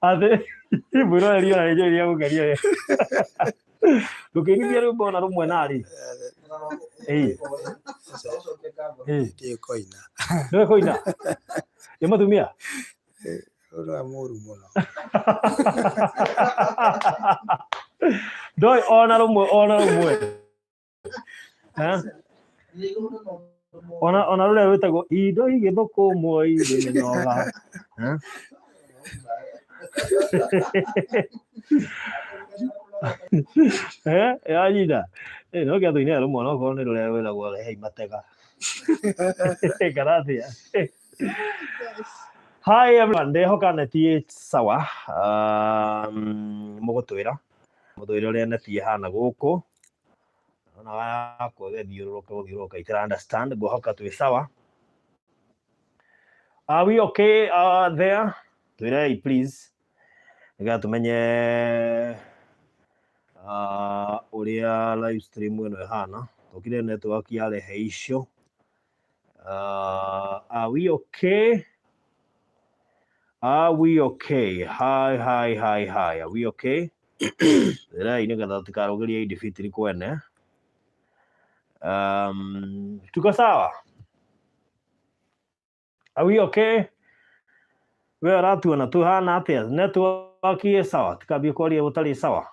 Ate buro rio na njo ria gukaria. Tukigithia rumbo na rumwe nari. Ndiye koina. Ndio koina. Yamatumia. Ora moru muno. Doi ona rumwe. Ha? Ona rũrĩa rwĩtagwo indo igĩthũkũmwo irĩ mĩnoga. Yanyita no gĩathũ-inĩ rũmwe onokorwo nĩ rũrĩa rwĩtagwo rehei matega. Karathia. Hi everyone, ndehoka neti ĩ sawa. Mũgũtwĩra ũrĩa neti ĩhana gũkũ. Na wako gũthiũrũrũka itara understand ngũhoka twĩ sawa. Are we okay there? Twĩrei please. Nĩgetha tũmenye ũrĩa live stream ĩno ĩhana. Tũkire network yarehe issue. Are we okay? Are we okay? Hi. Are we okay? Twĩrei nĩgetha tũtikarũgĩrie defeat kwene. Tuko sawa? Are we okay? We aratuona tuhana atia network ĩ sawa tikambie kwaria gũtarĩ sawa.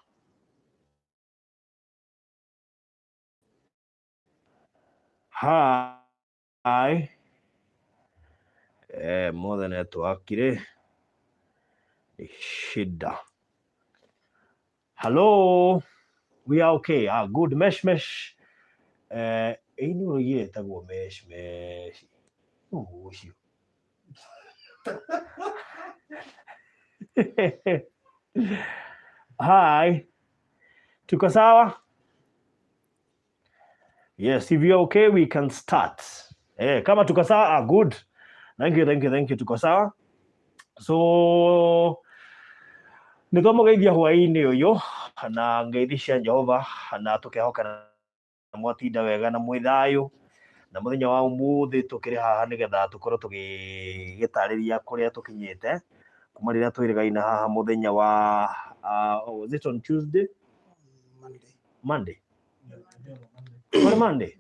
Hi. More network ire shida. Hello. We are okay. Good. Mesh. Ini ũrĩgire tagwo mesh. Ũcio. Hi. Tuko sawa? Yes, if you're okay, we can start. Kama tuko sawa, good. Thank you. Tuko sawa. So, nĩtwamũgeithia hwaĩ-inĩ ũyũ na ngeithi cia Jehova na tũkehoka na mwatinda wega na mwĩ thayũ. Na mũthenya wa ũmũthĩ tũkĩrĩ haha nĩgetha tũkorwo tũgĩgĩtarĩria kũrĩa tũkinyĩte kuma rĩrĩa twĩrĩgaine haha mũthenya wa was it on Tuesday? Monday. Monday.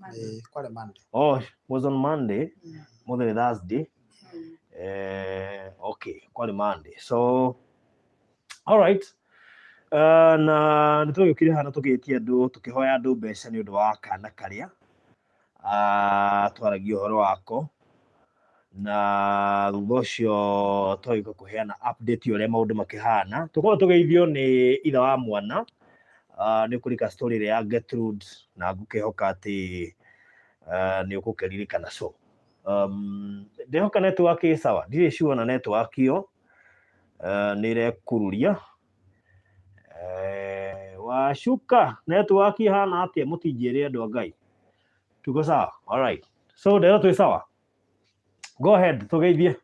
Oh, was on Monday. Monday Thursday. Okay, kwari Monday. So all right. Na nĩtũgĩũkire haha na tũgĩtia andũ tũkĩhoya andũ mbeca nĩ ũndũ wa kana karĩa twaragia ũhoro wako na thutha ũcio twagĩũka kũheana update ũrĩa maũndũ makĩhana. Tũkorwo tũgeithio nĩ ithe wa mwana nĩ ũkũrika story ĩrĩa ya Getrude na ngũkĩhoka atĩ nĩ ũgũkĩririkana so. Ndehoka network ĩ sawa. Ndirĩ sure na network ĩyo nĩ ĩrekururia. Washuka network ihana atia mũtinjĩre andũ a Ngai. Tuko sawa? All right. So ndero twĩ sawa. Go ahead tũgeithie.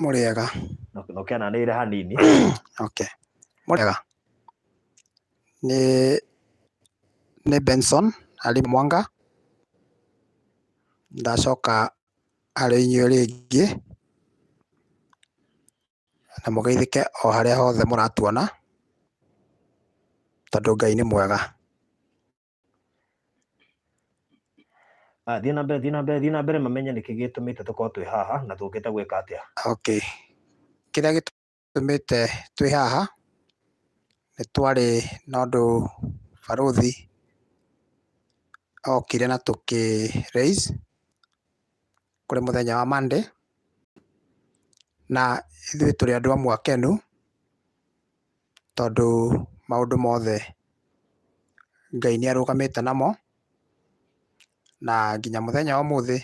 Mũrĩega. No kana nĩ hanini. Okay. Mũrĩega. Nĩ Benson Ali Mwanga. Ndacoka harĩ inyuĩ rĩngĩ na mũgeithĩke o harĩa hothe mũratuona tondũ Ngai nĩ mwega. Thiĩ na mbere mamenye nĩkĩ gĩtũmĩte tũkorwo twĩ haha na tũkĩte gwĩka atĩa. Okay. Kĩrĩa gĩtũmĩte twĩ haha nĩ twarĩ na ũndũ barothi okire na raise kũrĩ mũthenya wa Monday na ithuĩ tũrĩ andũ amwe akenu tondũ maũndũ mothe Ngai nĩ arũgamĩte namo na nginya mũthenya wa ũmũthĩ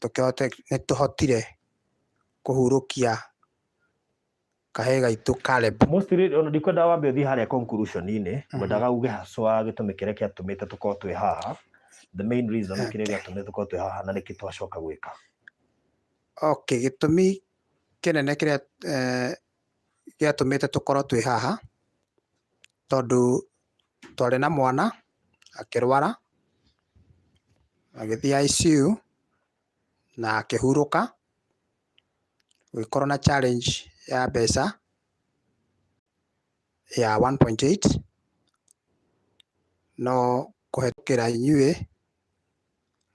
nĩ tũhotire kũhurũkia kahĩĩ gaitũ Caleb. Mostly ona ndikwenda wambe ũthiĩ harĩa conclusion-inĩ ngwendaga uge haswa gĩtũmi kĩrĩa gĩatũmĩte tũkorwo twĩ haha, the main reason kĩrĩa gĩatũmĩte tũkorwo twĩ haha na nĩkĩ twacoka gwĩka. Okay, gĩtũmi kĩnene kĩrĩa gĩatũmĩte tũkorwo twĩ haha tondũ twarĩ na mwana akĩrwara agĩthiĩ ICU na akĩhurũka gũgĩkorwo na challenge ya mbeca ya 1.8 no kũhetũkĩra inyuĩ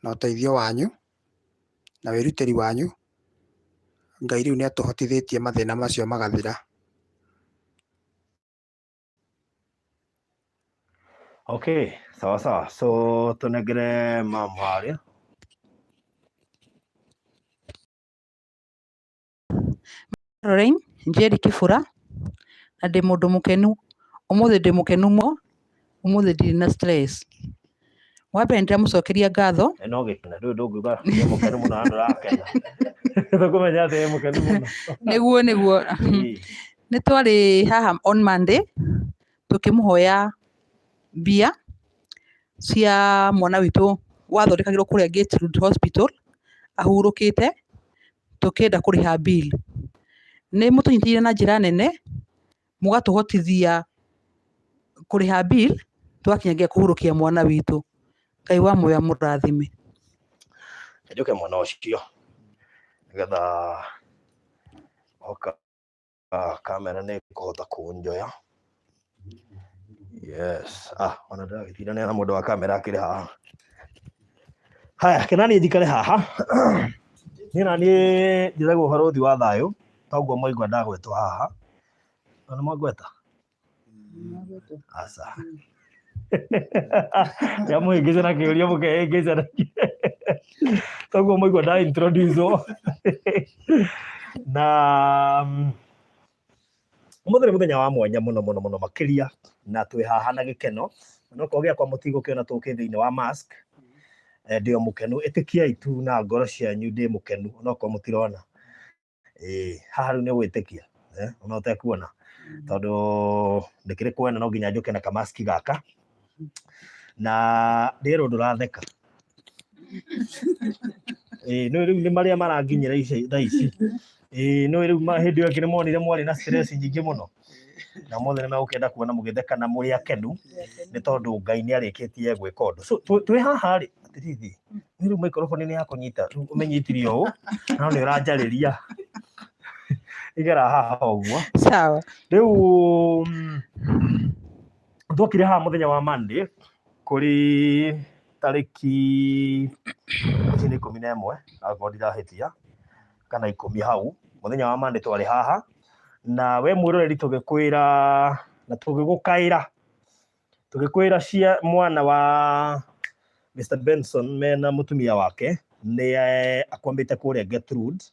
na ũteithio wanyu na wĩrutĩri wanyu, Ngai rĩu nĩ atũhotithĩtie mathĩna macio magathira. Okay, sawa sawa. So tunengere mama harĩa. Lorraine Njeri Kibura na ndĩ mũndũ mũkenu, ũmũthĩ ndĩ mũkenu ũmũthĩ ndirĩ na stress. Wambere ndĩramũcokeria ngatho. No gĩkena ndũĩ ndũngiuga ndĩ mũkenu mũno andũ a Kenya. Tũkũmenya atĩ ndĩ mũkenu mũno. Nĩguo. Nĩ twarĩ haha on Monday tũkĩmũhoya mbia cia mwana witũ wathondekagĩrwo kũrĩa Getrude Hospital ahurũkĩte, tũkĩenda kũrĩha bill. Nĩ mũtũnyitĩire na njĩra nene mũgatũhotithia kũrĩha bill twakinyagia kũhurũkia mwana witũ. Ngai wa muoyo amũrathime. Njuke mwana ũcio nĩgetha oka kamera nĩ kũhota kũnjoya. Yes. Ona ndagĩtindanĩra na mũndũ wa kamera akĩrĩ haha. Haya, Kenani njikare haha. Niĩ na niĩ njĩragwo ũhoro ũthi wa thayũ, toguo mwaigua ndagwetwo haha. Ona mwangweta? Aca. Ya mũhĩngĩce na kĩũria mũkehĩngĩca nakĩo. Toguo mwaigua nda introduce-wo. Na ũmũthĩ nĩ mũthenya wa mwanya mũno makĩria, na twĩ haha na gĩkeno. Onokorwo gĩakwa mũtigũkĩona tũkĩ thĩinĩ wa mask, ndĩ o mũkenu. Ĩtĩkiai tu na ngoro cianyu ndĩ mũkenu onokorwo mũtirona. Haha rĩu nĩ gwĩtĩkia ona ũtekuona, tondũ ndĩkĩrĩ kwena no nginya njũke na kamaski gaka. Na ndĩrwo ndũratheka. No rĩu nĩ marĩa maranginyĩra thaa ici. No rĩu hĩndĩ ĩyo nĩ monire mwarĩ na stress nyingĩ mũno, na mothe nĩ megũkĩenda kuona mũgĩtheka na mũrĩ akenu, nĩ tondũ Ngai nĩ arĩkĩtie gwĩka ũndũ. So twĩ haha rĩ, atĩrĩrĩ, rĩu microphone nĩ yakũnyita, rĩu ũmenyitire ũũ, no nĩ ũranjarĩria. Igera haha ũguo. Sawa. Rĩu twokire haha mũthenya wa Monday kũrĩ tarĩki 11 akorwo ndirahĩtia kana 10 hau, mũthenya wa Monday twarĩ haha, na we mwĩroreri tũgĩkwĩra na tũgĩkwĩra cia mwana wa Mr. Benson mena mũtumia wake nĩ akwamĩte kũrĩa Getrude,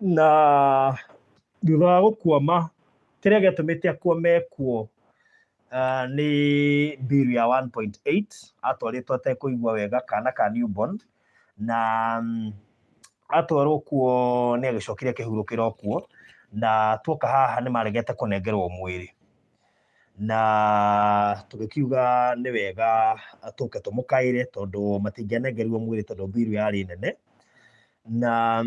na thutha wa gũkwama kĩrĩa gĩatũmĩte akwame kuo nĩ bill ya 1.8 atwarĩtwo atekũigua wega, kana ka newborn, na atwarwo kuo nĩ agĩcokire akĩhurũkĩra kuo, na tuoka haha nĩ maregete kũnengerwo mwĩrĩ, na tũgĩkiuga nĩ wega tũke tũmũkaĩre tondũ matingĩanengerirwo mwĩrĩ tondũ bill yarĩ nene, na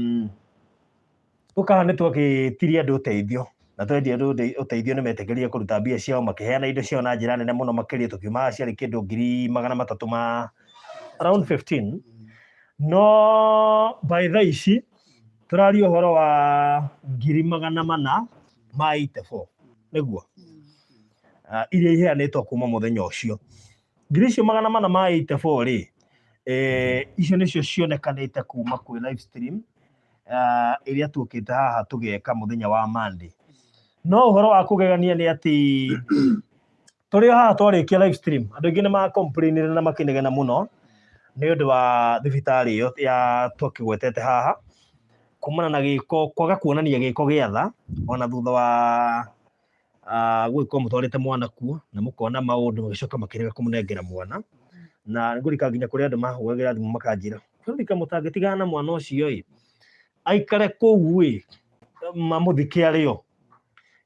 tũkaha nĩ twagĩtirie andũ ũteithio, na twendi andũ ũteithio nĩ metĩkĩrire kũruta mbia ciao makĩheana indo ciao na njĩra nene mũno makĩria, tũkiuma ciarĩ kĩndũ 300,000 ma around 15, no by thaa ici tũraria ũhoro wa 484 nĩguo iria iheanĩtwo kuma mũthenya ũcio. 484 rĩ, icio nĩcio cionekanĩte kuma kwĩ live stream iria tuokĩte haha tũgĩka mũthenya wa Monday. No ũhoro wa kũgegania nĩ atĩ tũrĩ haha twarĩkia live stream, andũ aingĩ nĩ macomplainire na makĩnegena mũno nĩ ũndũ wa thibitarĩ ĩyo ya twakĩgwetete haha, kumana na gĩko, kwaga kuonania gĩko gĩa tha, ona thutha wa gũgĩkorwo mũtwarĩte mwana kuo na mũkona maũndũ magĩcoka makĩrega kũmũnengera mwana, na ngũrika nginya kũrĩ andũ mahũragĩra thimũ makanjĩra ngũrika mũtangĩtigana na mwana ũcio ĩ, aikare kũu ĩ, mamũthike arĩo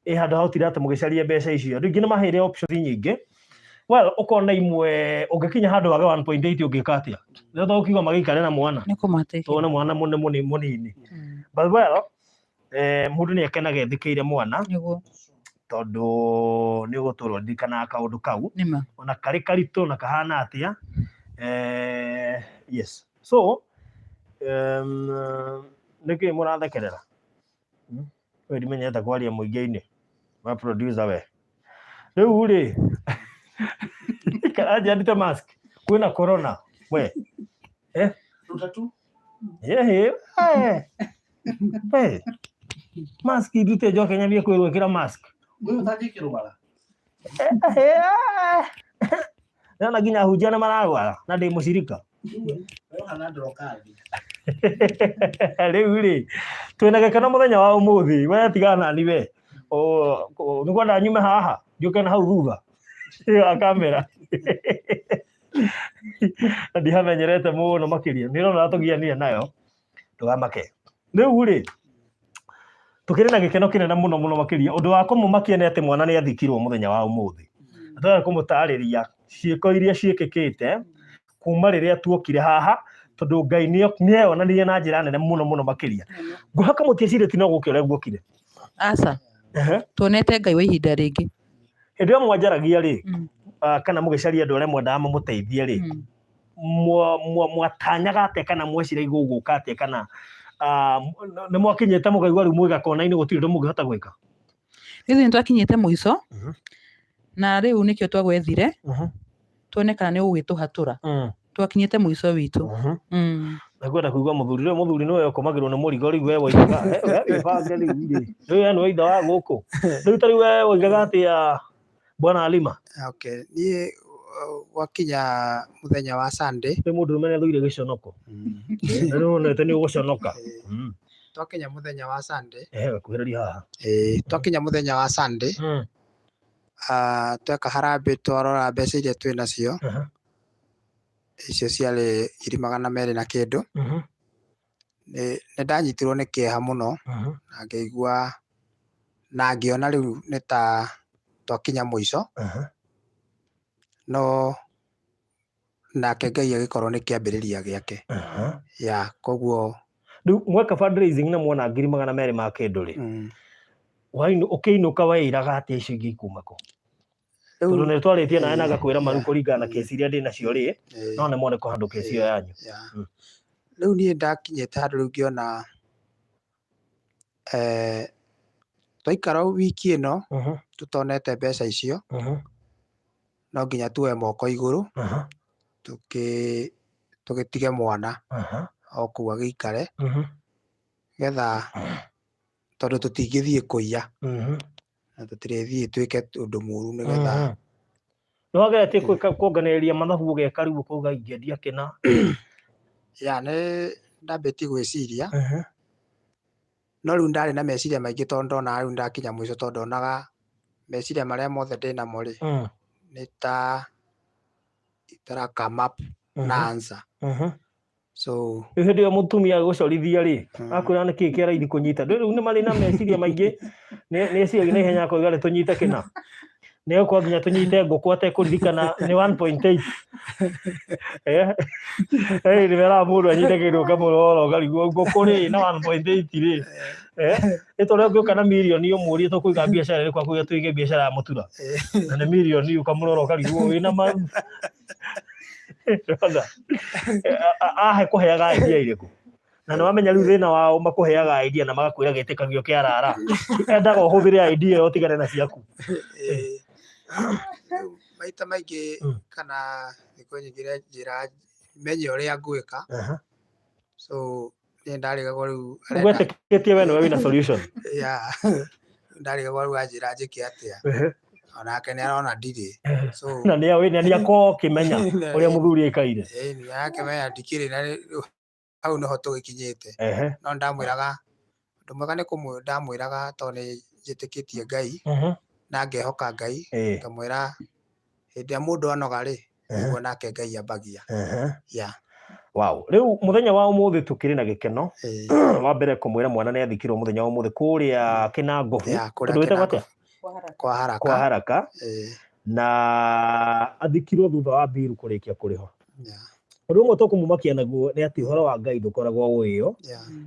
handũ hautire atĩ mũgĩcaria mbeca icio. Andũ aingĩ nĩ maheire options nyingĩ. Well, ũkona imwe ũngĩkinya handũ wage 1.8 ũngĩka atĩa? Nĩ ũndũ ũkiuga magĩikare na mwana, tondũ mwana mũnini. But well, mũndũ nĩ akenaga ethikĩire mwana, tondũ nĩ ũgũtũrwo ndirikanaga kaũndũ kau, ona karĩ karitũ na kahana atĩa. Yes. So niki mũrathekerera we ndimenyete kwaria mũingĩ-inĩ wa producer we rĩu rĩ karaja ndite mask kwĩna corona we Rutatu mask ndute njoke nyambie kwĩrwo mask wewe utangĩkĩrwo bara na nginya hunjia na mararwara na ndĩ mũcirika rĩu rĩ twĩna gĩkeno mũthenya wa ũmũthĩ we tigana nani we nĩ kwenda nyume haha njũke na hau thutha ya kamera ndihamenyerete mũno makĩria nĩrona tũgianire nayo tũgamake rĩu rĩ tũkĩrĩ na gĩkeno kĩnene mũno makĩria ũndũ wa kũmũmakia nĩ atĩ mwana nĩ athikirwo mũthenya wa ũmũthĩ ataka kũmũtarĩria ciĩko iria ciĩkĩkĩte kuma rĩrĩa tuokire haha tondũ Ngai nĩeyonanirie na njĩra nene mũno makĩria ngũhaka mũtiecirĩtie no gũkĩ ũrĩa guokire aca tuonete Ngai wa ihinda rĩngĩ hĩndĩ ĩyo mwanjaragia rĩ kana mũgĩcaria andũ arĩa mwendaga mamũteithie rĩ mwatanyaga atĩa kana mwecira igũgũka atĩa kana nĩ mwakinyĩte mũkaigua rĩu mwĩ gakona-inĩ gũtirĩ ũndũ mũngĩhota gwĩka ithuĩ nĩtwakinyĩte mũico na rĩu nĩkĩo twagwethire tuone kana nĩ ũgwĩtũhatũra twakinyĩte mũico witũ nakwenda kuigua mũthuri nĩwe ũkomagĩrwo nĩ mũrigo rĩu we woigaga wĩbange rĩu nĩ waitha wa gũkũ rĩu ta rĩu we woigaga atĩa bwana Alima niĩ gwakinya mũthenya wa Sunday nĩ mũndũ ũrũme nĩathũire gĩconoko na nĩwonete nĩ ũgũconoka twakinya mũthenya wa Sunday kuhĩrĩria haha twakinya mũthenya wa Sunday tweka harambĩ twarora mbeca iria twĩ nacio icio ciarĩ 200 na kĩndũ nĩ ndanyitirwo nĩ kĩeha mũno na ngĩigua na ngĩona rĩu nĩ ta twakinya mũico no nake Ngai agĩkorwo nĩ kĩambĩrĩria gĩake koguo rĩu mweka fundraising na mwona 200 ma kĩndũ rĩ ũkĩinũka weĩraga atĩa icio ingĩ ikuma kũ tondũ nĩ twarĩtie nawe na ngakwĩra maru kũringana na kesi iria ndĩ nacio rĩ no nĩ mone kũhandũ kesi ĩyo yanyu rĩu niĩ ndakinyĩte handũ rĩu ngĩona twaikara wiki ĩno tũtonete mbeca icio no nginya tuoe moko igũrũ tũgĩtige mwana o kũu agĩikare getha tondũ tũtingĩthiĩ kũiya na tũtirĩthiĩ twĩke ũndũ mũru nĩgetha nĩwageretie kuonganĩrĩria mathabu ũgeka rĩu ũkauga ingĩendia kĩna nĩ ndambĩtie gwĩciria no rĩu ndarĩ na meciria maingĩ tondũ ndonaga rĩu ndakinya mũico tondũ ndonaga meciria marĩa mothe ndĩ namo rĩ nĩ ta itara come up na answer so hĩndĩ ĩyo mũtumia gũcorithia rĩ akwĩra nĩkĩĩ kĩa raithi kũnyita rĩu nĩ marĩ na meciria maingĩ nĩciagi na ihenya koiga nĩ tũnyite kĩna nĩ gũkorwo nginya tũnyite ngũkũ atekũririkana nĩ 1.8 nĩmeraga mũndũ anyite kĩndũ kamũroro ngarigwo ngũkũ rĩ na 1.8 rĩ ĩtũrĩa ũngĩũka na mirioni ũmũrie tũkũiga biacara ĩrĩkũ akũiga tũige biacara ya mũtura na nĩ mirioni ũkamũrora ũkarigwo wĩna maru ahe kũheaga idea irĩkũ na nĩ wamenya rĩu thĩna wao makũheaga idea na magakwĩra gĩtĩkagio kĩa arara endaga ũhũthĩre idea ĩyo ũtigane na ciaku maita maingĩ kana thikũ nyingĩ njĩra menye ũrĩa ngwĩka so niĩ ndarigagwo rĩu ũgwetĩkĩtie we nĩwe wĩna solution ndarigagwo rĩu anjĩra njĩke atĩa onake nĩ arona ndirĩ na nĩ akorwo ũkĩmenya ũrĩa mũthuri aikaire nĩarakĩmenya ndikĩrĩ na hau nĩho tũgĩkinyĩte no ndamwĩraga ũndũ mwega nĩ ndamwĩraga tondũ nĩ njĩtĩkĩtie Ngai na ngehoka Ngai ngamwĩra hĩndĩ ĩrĩa mũndũ anoga rĩ nĩguo nake Ngai ambagia rĩu mũthenya wa ũmũthĩ tũkĩrĩ na gĩkeno wa mbere kũmwĩra mwana nĩ athikirwo mũthenya wa ũmũthĩ kũrĩa Kĩnangobu tondũ wĩtagwo atĩa kwa haraka na athikirwo thutha wa mbiru kũrĩkia kũrĩho ũndũ ũmwe tũkũmũmakia naguo nĩ atĩ ũhoro wa Ngai ndũkoragwo wĩyo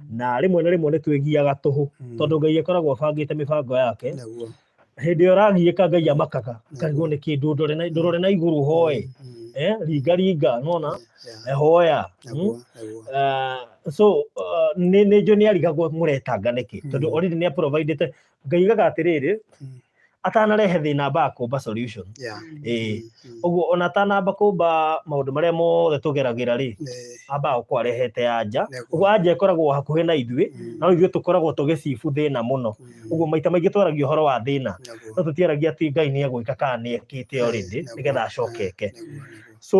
na rĩmwe na rĩmwe nĩ twĩgiaga tũhũ tondũ Ngai akoragwo abangĩte mĩbango yake hĩndĩ ĩyo ũragiĩka Ngai amakaga ngarigwo nĩ kĩndũ ndũrore na igũrũ hoe ringa nona hoya so nĩ njo nĩ arigagwo mũretanga nĩkĩ tondũ already nĩ provided ngaigaga atĩrĩrĩ atanarehe thĩna amba kũmba solution ũguo ona atanamba kũmba maũndũ marĩa mothe tũgeragĩra rĩ amba gũkorwo arehete anja ũguo anja ĩkoragwo hakuhĩ na ithuĩ no ithuĩ tũkoragwo tũgĩcibu thĩna mũno ũguo maita maingĩ twaragia ũhoro wa thĩna no tũtiaragia atĩ Ngai nĩ egwĩka kana nĩ ekĩte already nĩgetha acokeke so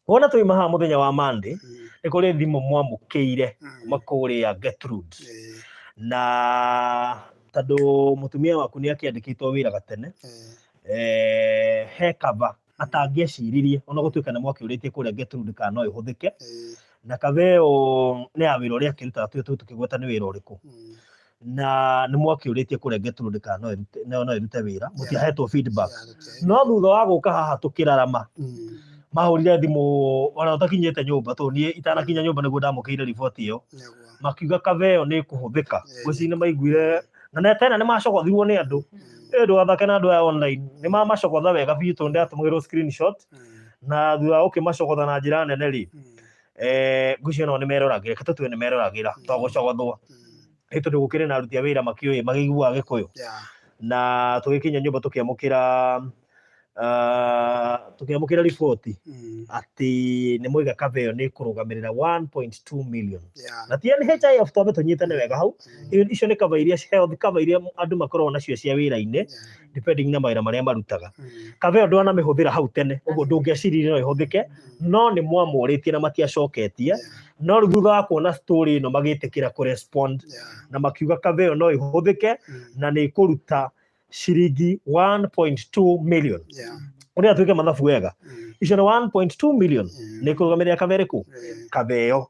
wona tũima haha mũthenya wa Monday nĩ kũrĩ thimũ mwamũkĩire kuma kũrĩa Getrude na tondũ mũtumia waku nĩ akĩandĩkĩtwo wĩra gatene he kava atangĩeciririe ona gũtuĩka nĩ mwakĩũrĩtie kũrĩa Getrude kana no ĩhũthĩke na kava ĩyo nĩ ya wĩra ũrĩa akĩrutaga twĩ tũkĩgweta nĩ wĩra ũrĩkũ na nĩ mwakĩũrĩtie kũrĩa Getrude kana no ĩrute wĩra mũtiahetwo feedback no thutha wa gũka haha tũkĩrarama mahũrire thimũ ona ũtakinyĩte nyũmba tondũ niĩ itanakinya nyũmba nĩguo ndamũkĩire riboti ĩyo makiuga kava ĩyo nĩ kũhũthĩka gwĩciria nĩ maiguire na tena nĩ macokothirwo nĩ andũ ndũgathake na andũ aya online nĩ mamacokotha wega biũ tondũ ndĩratũmĩrwo screenshot na thutha wa gũkĩmacokotha na njĩra nene rĩ ngwĩciria nao nĩ meroragĩra katũtue nĩ meroragĩra twagũcokothwo nĩ tondũ gũkĩrĩ na aruti a wĩra makĩũĩ magĩiguaga Gĩkũyũ na tũgĩkinya nyũmba tũkĩamũkĩra riboti atĩ nĩ moiga kava ĩyo nĩ kũrũgamĩrĩra 1.2 million na ti NHIF twambe tũnyitane wega hau icio nĩ kava iria health kava iria andũ makoragwo nacio cia wĩra-inĩ depending na mawĩra marĩa marutaga kava ĩyo ndwanamĩhũthĩra hau tene ũguo ndũngĩeciririe no ĩhũthĩke no nĩ mwamũrĩtie na matiacoketie no rĩu thutha wa kuona story ĩno magĩtĩkĩra kũrespond na makiuga kava ĩyo no ĩhũthĩke na nĩ kũruta ciringi 1.2 million ũrĩa atuĩke mathabu wega icio nĩ 1.2 million nĩ kũrũgamĩrĩra kava ĩrĩkũ kava ĩyo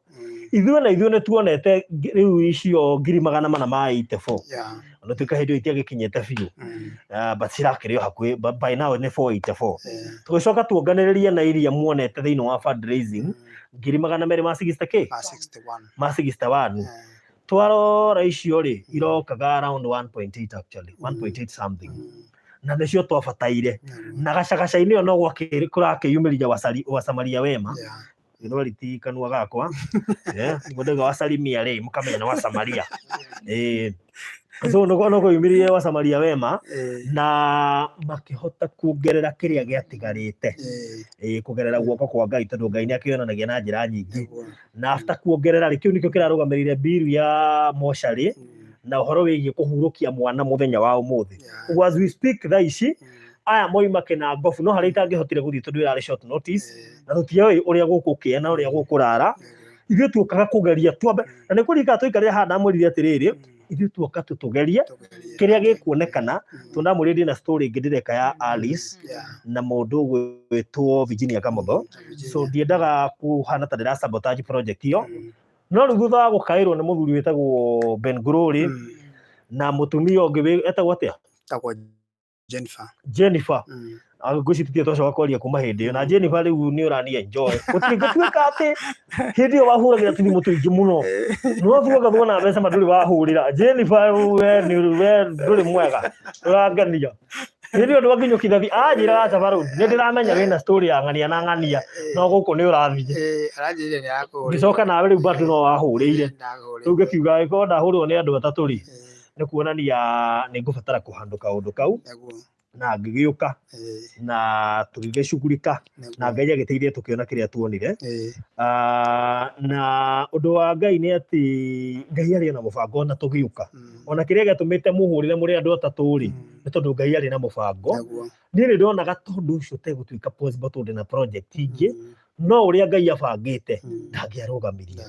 ithuĩ nĩ tuonete rĩu icio 484 ona tuĩka hĩndĩ ĩyo itiagĩkinyĩte biũ but cirakĩrĩo hakuhĩ by now nĩ 484 tũgĩcoka tuonganĩrĩrie na iria muonete thĩinĩ wa fundraising 260k ma 61 twarora icio rĩ irokaga around 1.8 actually 1.8 something na nĩcio twabataire na gacagaca-inĩ ĩyo no kũrakĩyumĩria wasamaria wema gĩthweri riti kanua gakwa mũndũ wasalimia rĩ mũkamenya nĩ wasamaria so no kũyumĩria wasamaria wema na makĩhota kuongerera kĩrĩa gĩatigarĩte kũgerera guoko kwa Ngai tondũ Ngai nĩ akĩonanagia na njĩra nyingĩ na after kuongerera rĩ kĩu nĩkĩo kĩrarũgamĩrĩire bill ya mocarĩ na ũhoro wĩgiĩ kũhurũkia mwana mũthenya wa ũmũthĩ ũguo as we speak thaa ici aya moima kĩna ngobu no harĩa itangĩhotire gũthiĩ tondũ ĩrarĩ short notice na tũtiũĩ ũrĩa gũkũkĩa na ũrĩa gũkũrara ithuĩ tuokaga kũgeria twambe na nĩ kũrika tũikarire haha ndamwĩrire atĩrĩrĩ ithuĩ tuoka tũgerie kĩrĩa gĩkuonekana tondũ ndamwĩrĩrie na story ĩngĩ ndĩreka ya Alice na mũndũ ũgwĩtwo Virginia Kamotho so ndiendaga kuhana ta ndĩra sabotage project ĩyo no rĩu thutha wa gũkaĩrwo nĩ mũthuri wĩtagwo Ben Glory na mũtumia ũngĩ etagwo atĩa Jennifer ngwĩciria twacoka kwaria kuma hĩndĩ ĩyo na Jennifer rĩu nĩ ũrani enjoy gũtuĩka atĩ hĩndĩ ĩyo wahũragĩra tũthimũ tũingĩ mũno no thuaga thuona mbeca ma ndũrĩ wahũrĩra Jennifer we ndũrĩ mwega ũrangania hĩndĩ ĩyo ndwanginyũkithathi anjĩra aca barũ nĩ ndĩramenya wĩna story ya ng'ania na ng'ania no gũkũ nĩ ũrathiĩ ngĩcoka nawe rĩu bado no wahũrĩire rĩu ngĩkiuga angĩkorwo ndahũrĩrwo nĩ andũ atatũ rĩ nĩ kuonania nĩ ngũbatara kũhandũ kaũndũ kau na ngĩgĩũka na tũgĩgĩcugurika na Ngai agĩteithia tũkĩona kĩrĩa tuonire na ũndũ wa Ngai nĩ atĩ Ngai arĩ na mũbango na tũgĩũka ona kĩrĩa gĩatũmĩte mũhũrĩre mũrĩ andũ atatũ rĩ nĩ tondũ Ngai arĩ na mũbango niĩ nĩ ndonaga tondũ ũcio ũtegũtuĩka possible tondũ na project ingĩ no ũrĩa Ngai abangĩte ndangĩarũgamirie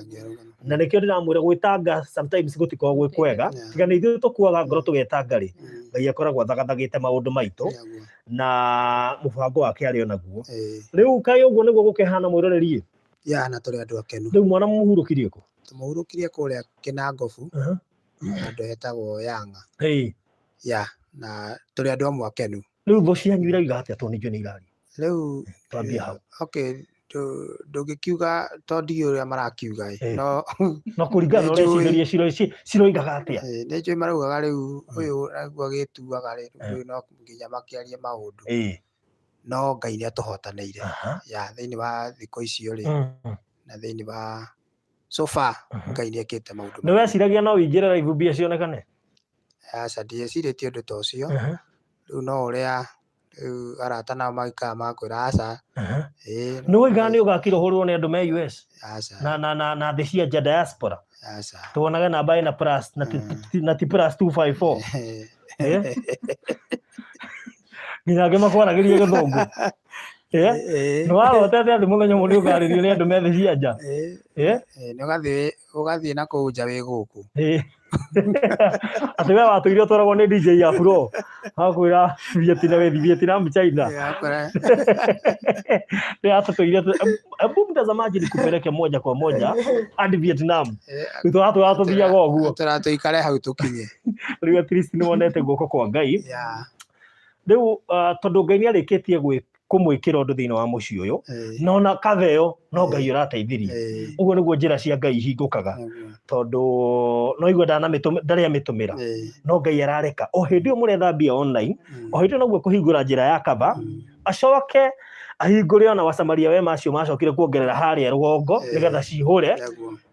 na nĩkĩo ndĩramwĩra gwĩtanga sometimes gũtikoragwo gwĩ kwega tiga nĩ ithuĩ tũkuaga ngoro tũgetanga rĩ Ngai akoragwo athagathagĩte maũndũ maitũ na mũbango wake arĩ onaguo rĩu kaĩ ũguo nĩguo gũkĩhana mwĩroreri na tũrĩ andũ akenu rĩu mwana mũhurũkirie kũ tũmũhurũkirie kũrĩa Kĩnangobu andũ etagwo Yanga na tũrĩ andũ amwe akenu rĩu thũ cianyu irauga atĩa tondũ nĩnjũ nĩ iraria rĩu twambie hau ndũngĩkiuga to ndiũĩ ũrĩa marakiuga no kũringana na ũrĩa ciroigaga atĩa nĩ njũĩ maraugaga rĩu ũyũ naguo agĩtuaga rĩ rĩu no nginya makĩarie maũndũ no Ngai nĩ atũhotanĩire ya thĩinĩ wa thikũ icio rĩ na thĩinĩ wa so far Ngai nĩ ekĩte maũndũ. Nĩ weciragia no wĩingĩre live mbia cionekane? Aca ndiecirĩtie ũndũ ta ũcio, rĩu no ũrĩa rĩu arata nao magĩkaga makwĩra aca. Nĩ woigaga nĩ ũgakira ũhũrwo nĩ andũ me US Aca. na thĩ cia nja diaspora? Aca. Tuonage namba ĩna plus na ti plus 254 nginya angĩ makwaragĩria gĩthũngũ. Nĩ warotete atĩ mũthenya ũmwe nĩ ũkarĩrio nĩ andũ me thĩ cia nja? Nĩ ũgathiĩ na kũu nja wĩ gũkũ. Atĩ we watũire ũtwaragwo nĩ DJ ya Flo akwĩra Vietnam China. Nĩ atũtũire hebu mtazamaji nikupeleke moja kwa moja hadi Vietnam. Tũratũthiaga ũguo. Tũikare hau tũkinye. Rĩu at least nĩ wonete guoko kwa Ngai. Rĩu tondũ Ngai nĩ arĩkĩtie kũmwĩkĩra ũndũ thĩinĩ wa mũciĩ ũyũ na ona katheo no Ngai ũrateithirie. Ũguo nĩguo njĩra cia Ngai ihingũkaga tondũ no igua ndarĩ amĩtũmĩra no Ngai arareka o hĩndĩ ĩyo mũretha mbia online o hĩndĩ ĩyo noguo kũhingũra njĩra ya kaba acoke ahingũre ona wasamaria we macio macokire kuongerera harĩa rũgongo nĩgetha cihũre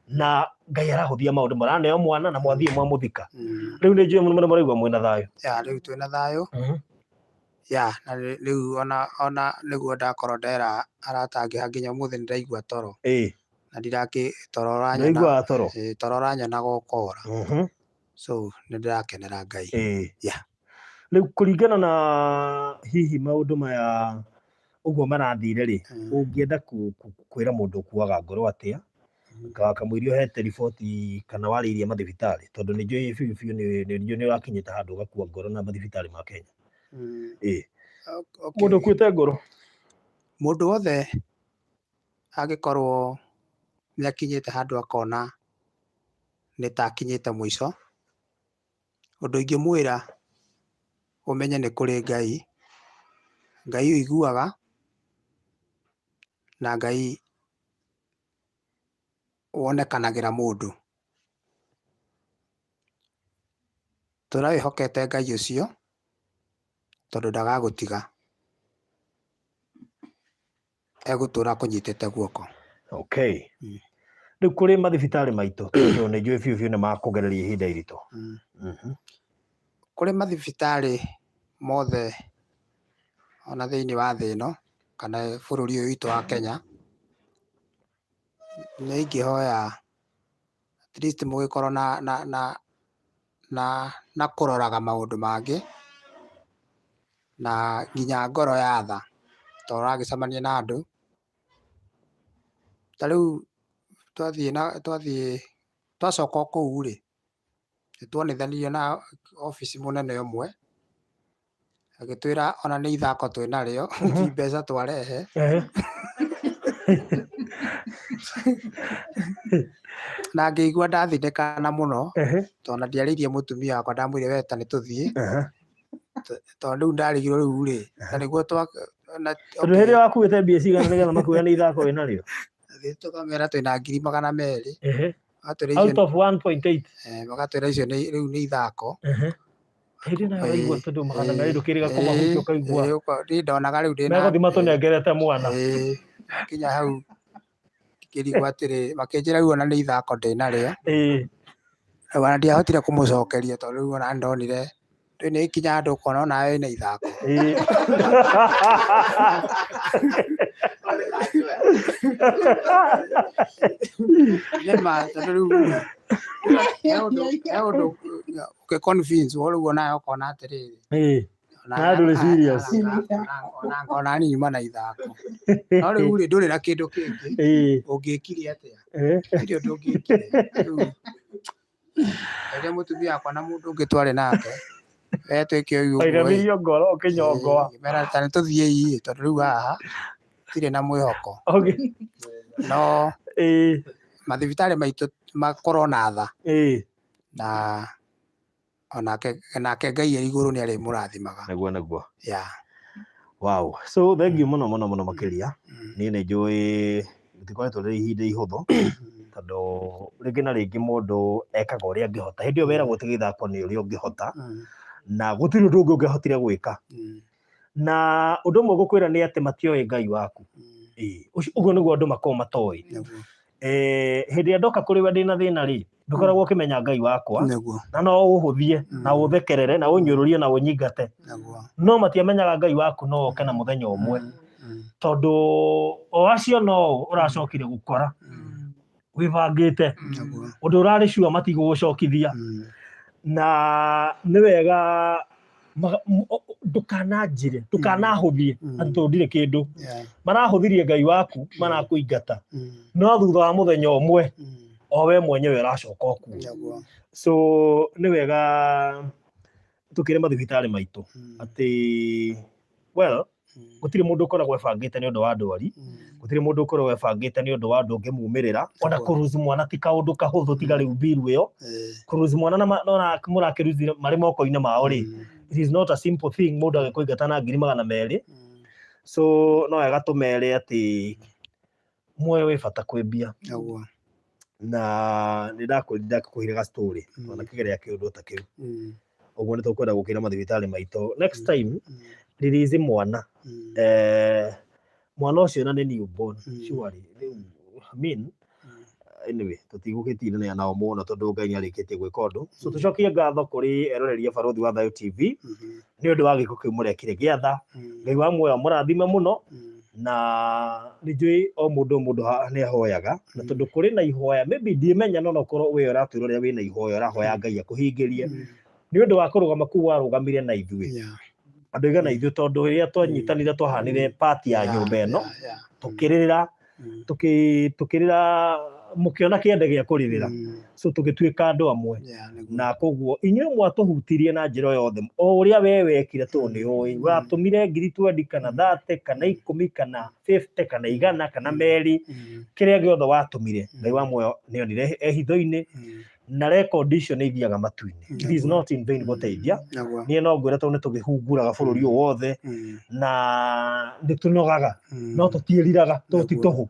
na Ngai arahũthia maũndũ maraneo mwana na mwathiĩ mwamũthika. Rĩu nĩ njũĩ mũno maraigua mwĩna thayũ. Rĩu twĩna thayũ. Na rĩu ona nĩguo ndakorwo ndera aratangĩha nginya ũmũthĩ nĩndaigua toro. Na toro ũranyonaga ũkora. So nĩndĩrakenera Ngai. Rĩu kũringana na hihi maũndũ maya ũguo marathire rĩ, ũngĩenda kwĩra mũndũ ũkuaga ngoro atĩa kamũiria ũhete riboti kana warĩirie mathibitarĩ tondũ nĩ njũĩ biũ nĩ wakinyĩte handũ ũgakua ngoro na mathibitarĩ ma Kenya? Mũndũ ũkuĩte ngoro? Mũndũ wothe angĩkorwo nĩ akinyĩte handũ akona nĩ ta akinyĩte mũico, ũndũ ingĩmwĩra ũmenye nĩ kũrĩ Ngai. Ngai ũiguaga na Ngai wonekanagĩra mũndũ. Tũra wĩhokete Ngai ũcio tondũ ndagagũtiga, egũtũra kũnyitĩte guoko. Rĩu kũrĩ mathibitarĩ maitũ tondũ nĩ njũĩ biũ nĩ makũgereria ihinda iritũ. Kũrĩ mathibitarĩ mothe ona thĩinĩ wa thĩ ĩno kana bũrũri ũyũ witũ wa Kenya, nĩ ingĩhoya at least mũgĩkorwo na kũroraga maũndũ mangĩ na nginya ngoro ya tha tondũ ũragĩcemania na andũ. Ta rĩu twacoka kũu rĩ, nĩtuonithanirie na obici mũnene ũmwe agĩtwĩra ona nĩ ithako twĩnarĩo ti mbeca twarehe. Na ngĩigua ndathinĩkana mũno tondũ ndiarĩirie mũtumia wakwa ndamwĩre weta nĩtũthiĩ tondũ rĩu ndarigirwo rĩu rĩ na nĩguo tondũ hĩrĩa wakuĩte mbia cigana nĩgetha makuoya nĩ ithako wĩnarĩo? Tũkamera twĩna 200,000 out of 1.8. magatwĩra icio rĩu nĩ ithako. Hĩndĩ nayo waigua tondũ 200,000 ndũkĩrĩga kũmahutia ũkaigua ndonaga rĩu megũthiĩ matũnengerete mwana. Kinya hau ngĩrigwo atĩrĩ makĩnjĩra rĩu ona nĩ ithako ndĩnarĩo. Rĩu ona ndiahotire kũmũcokeria tondũ rĩu ona ndonire rĩu nĩ ikinya handũ ũkona onawe wĩna ithako. Nĩma tondũ rĩu he ũndũ ũgĩ-convince wo rĩu onawe ũkona atĩrĩrĩ na ndũrĩ serious ona niĩ nyuma na ithako no rĩu rĩ ndũrĩ na kĩndũ kĩngĩ ũngĩkire atĩa? Gũtirĩ ũndũ ũngĩkire. Rĩrĩa mũtumia wakwa na mũndũ ũngĩ twarĩ nake twĩke ũguo wainamirio ngoro ũkĩnyongoa mera ta nĩtũthiĩ tondũ rĩu haha tirĩ na mwĩhoko. No mathibitarĩ maitũ makorwo na tha na onake Ngai e igũrũ nĩ arĩmũrathimaga. Nĩguo. Wow. So thengiũ mũno makĩria. Niĩ nĩ njũĩ tũtikoretwo rĩ ihinda ihũthũ tondũ rĩngĩ na rĩngĩ mũndũ ekaga ũrĩa angĩhota. Hĩndĩ ĩyo weragwo ti gĩthako nĩ ũrĩa ũngĩhota na gũtirĩ ũndũ ũngĩ ũngĩahotire gwĩka na undu mwe gukwira ni ati matioe Ngai waku uguo niguo andu makoo matoi hindi ya ndoka kuri we ndina thina ri ndukoragwo ukimenya Ngai wakwa na no uhuthie na uthekerere na unyururie na unyingate no matiamenyaga Ngai waku no oke na muthenya umwe tondu o acio no uracokire gukora wibangite undu urari sure matigugũcokithia na ni wega ndukanahuthie andu ndire kindu marahuthirie Ngai waku marakuingata no thutha wa muthenya umwe o we mwenyewe uracoka okuo so ni wega tukire mathibitari maitu ati well gutire mundu ukoragwo ebangite ni undu wa ndwari gutire mundu ukoragwo ebangite ni undu wa andu ngimumirira ona kuruzi mwana ti kaundu kahuthu tiga riu biru iyo kuruzi mwana na murakiruzire mari moko-ini mao ri it is not a simple thing mundu agikuingata na 200,000 so no wega tumere ati muoyo wi bata kwibia na nindakwirira kuhiraga story ona kigeria kiundu ta kiu uguo ni tukwenda gukira mathibitari maitu next time release mwana mwana ucio na ni newborn surely I mean anyway tutigugitirania nao muno tondu Ngai arikitie gwika undu so tucokie ngatho kuri eroreria barothi wa Thayo TV ni undu wa giko kiu murekire giatha Ngai wa muoyo murathime muno na nijui o mundu ni ahoyaga na tondu kuri na ihoya maybe ndimenya no korwo we uratwiroria wina ihoya urahoya Ngai akuhingirie ni undu wa kurugama ku warugamire na ithui andu igana ithui tondu ria twanyitanire twahanire party ya nyumba eno tukiririra mukiona kiende gia kuririra so tugituika andu amwe na koguo inyuĩ mwatuhutirie na njira yothe o uria we wekire tu ni oi watumire 20 kana 30 kana 10 kana 50 kana 100 kana meri kiria giothe watumire Ngai wa muoyo ni onire ehitho-ini na record icio ni ithiaga matu-ini it is not in vain guteithia ni no ngwira tondu tugihunguraga bururi uyu wothe na nitunogaga no tutiiriraga tutituhu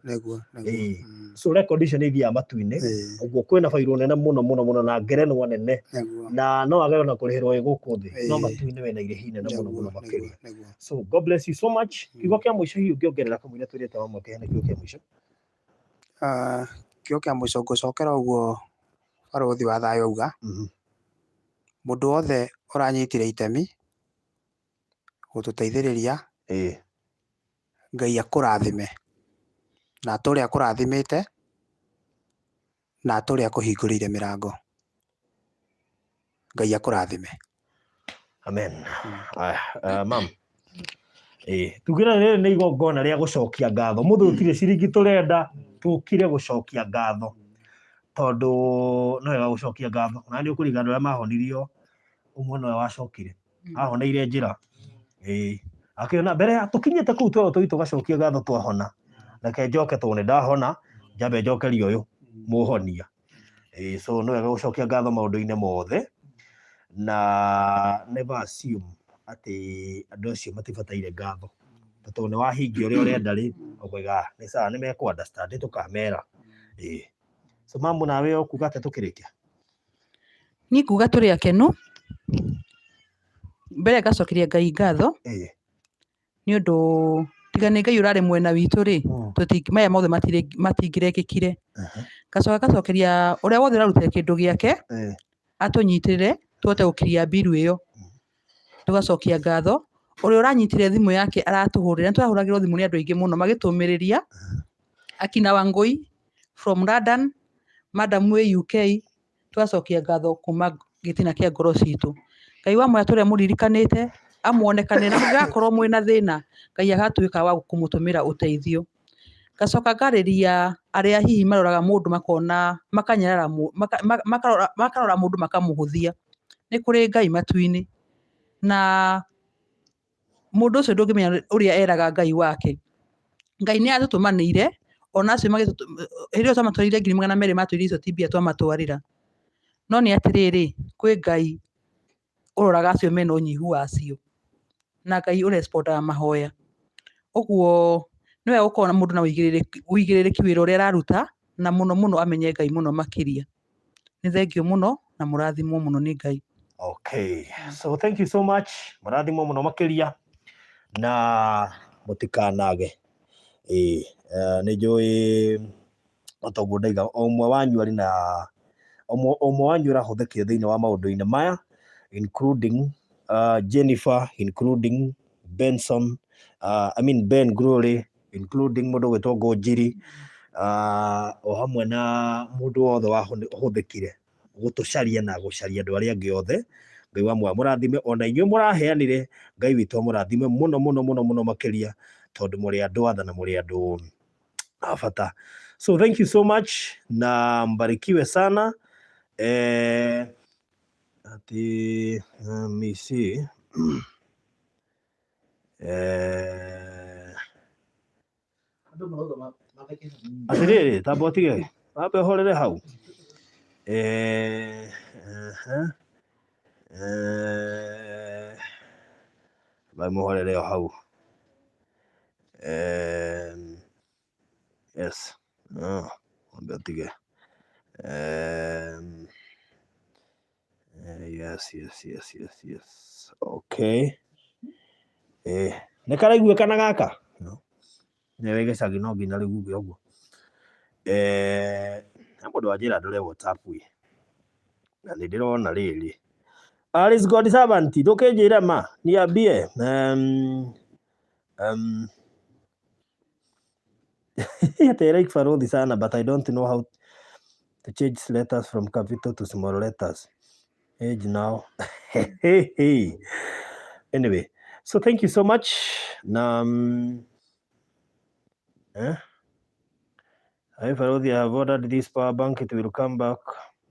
so record icio ni ithiaga matu-ini uguo kwina bairo nene muno na ngerenwa nene na no age ona kurihirwo iguku thi no matu-ini wena irihi nene muno makiria so God bless you so much kiugo kia mwisho hiyo ngiongerera kamwira twirite wa mwaka hene kiugo kia mwisho kiugo kia mwisho ngucokera uguo barothi wa Thayo auga mundu wothe uranyitire itemi gututeithiriria Ngai akurathime na aturi akurathimite na aturi akuhingurire mirango Ngai akurathime amen mam tugira riri ni igongona ria gucokia ngatho muthu utire ciringi turenda tukire gucokia ngatho tondu no wega gucokia ngatho na ni ukurigana uria mahonirio umwe no wacokire ahoneire njira akiona mbere ya tukinyite kuu tugacokia ngatho twahona reke njoke tu ni ndahona njambe njokerie uyu muhonia so no wega gucokia ngatho maundu-ini mothe na never assume ati andu acio matibataire ngatho tondu ni wahingia uria urenda ri ukoiga ni sawa ni meku understand tukamera so mambo nawe ukuga ati tukirikia ni kuga turi akenu mbere gacokiria Ngai ngatho ni undu tiga ni Ngai urari mwena witu ri tutingimaya mothe matingirekikire gacokeria uria wothe urarutire kindu giake atunyitire tuote gukiria biru iyo tugacokia ngatho uria uranyitire thimu yake aratuhurira turahuragirwo thimu ni andu aingi muno magitumiriria akina Wangui from London madam we UK tugacokia ngatho kuma gitina kia ngoro citu Ngai wa moya turia muririkanite amuonekane na mugakorwo mwina thina Ngai agatuika wa kumutumira uteithio gacoka ngariria aria hihi maroraga mundu makona makanyarara makarora mundu makamuhuthia ni kuri Ngai matu-ini na mundu ucio ndungimenya uria eraga Ngai wake Ngai ni atutumanire ona acio hĩndĩ ĩyo twamatwarire 200 matwĩrire icio tibia twamatwarĩra no nĩ atĩrĩrĩ kwĩ Ngai ũroraga acio mena ũnyihu wacio na Ngai ũrespondaga mahoya ũguo nĩ wega gũkorwo na mũndũ na ũigĩrĩrĩki wĩra ũrĩa araruta na mũno amenye Ngai mũno makĩria nĩ thengio mũno na mũrathimwo mũno nĩ Ngai. Okay, so thank you so much, mũrathimwo mũno makĩria. na mutikanage nä njå ä otoguo ndaiga omwe wanyu arä na omwe wanyu å rahå thä kä thä inä wa maå ndå-inä maya including Jennifer, including Benson, Ben Glory, including må ndå å gwä two Ngånjiri, o hamwe na må ndå wothe wahå thä kire gå tå caria na gå caria andå arä a angä othe. Ngai wa må rathime, ona inyuä må raheanire, Ngai witå må rathime må no må no må no må no makä ria, tondå må rä andå atha na må rä andå a bata. So thank you so much na mbarikiwe sana. Ati let me see. Atiriri tambo tige ambe horere hau muhorere hau yes ambe atige yes okay nä karaiguäkana gaka nä gäcagi no nginya rä u uge å guo na må ndå anjä ra ndå re WhatsApp na nä ndä rona rä rä ndå kä njä ra ma niambie I like Farodhi sana but I don't know how to change letters from capital to small letters age now. Anyway, so thank you so much na Farodhi, I have ordered this power bank, it will come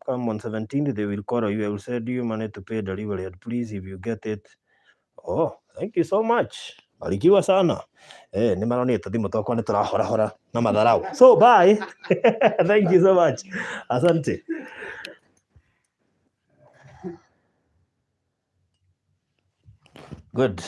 on 17th, they will call you, I will send you money to pay delivery, and please if you get it. Oh, thank you so much. Barikiwa sana. Nĩ maronete thimũ twakwa nĩ tũrahorahora na matharau. So bye. Thank you so much. Asante. Good.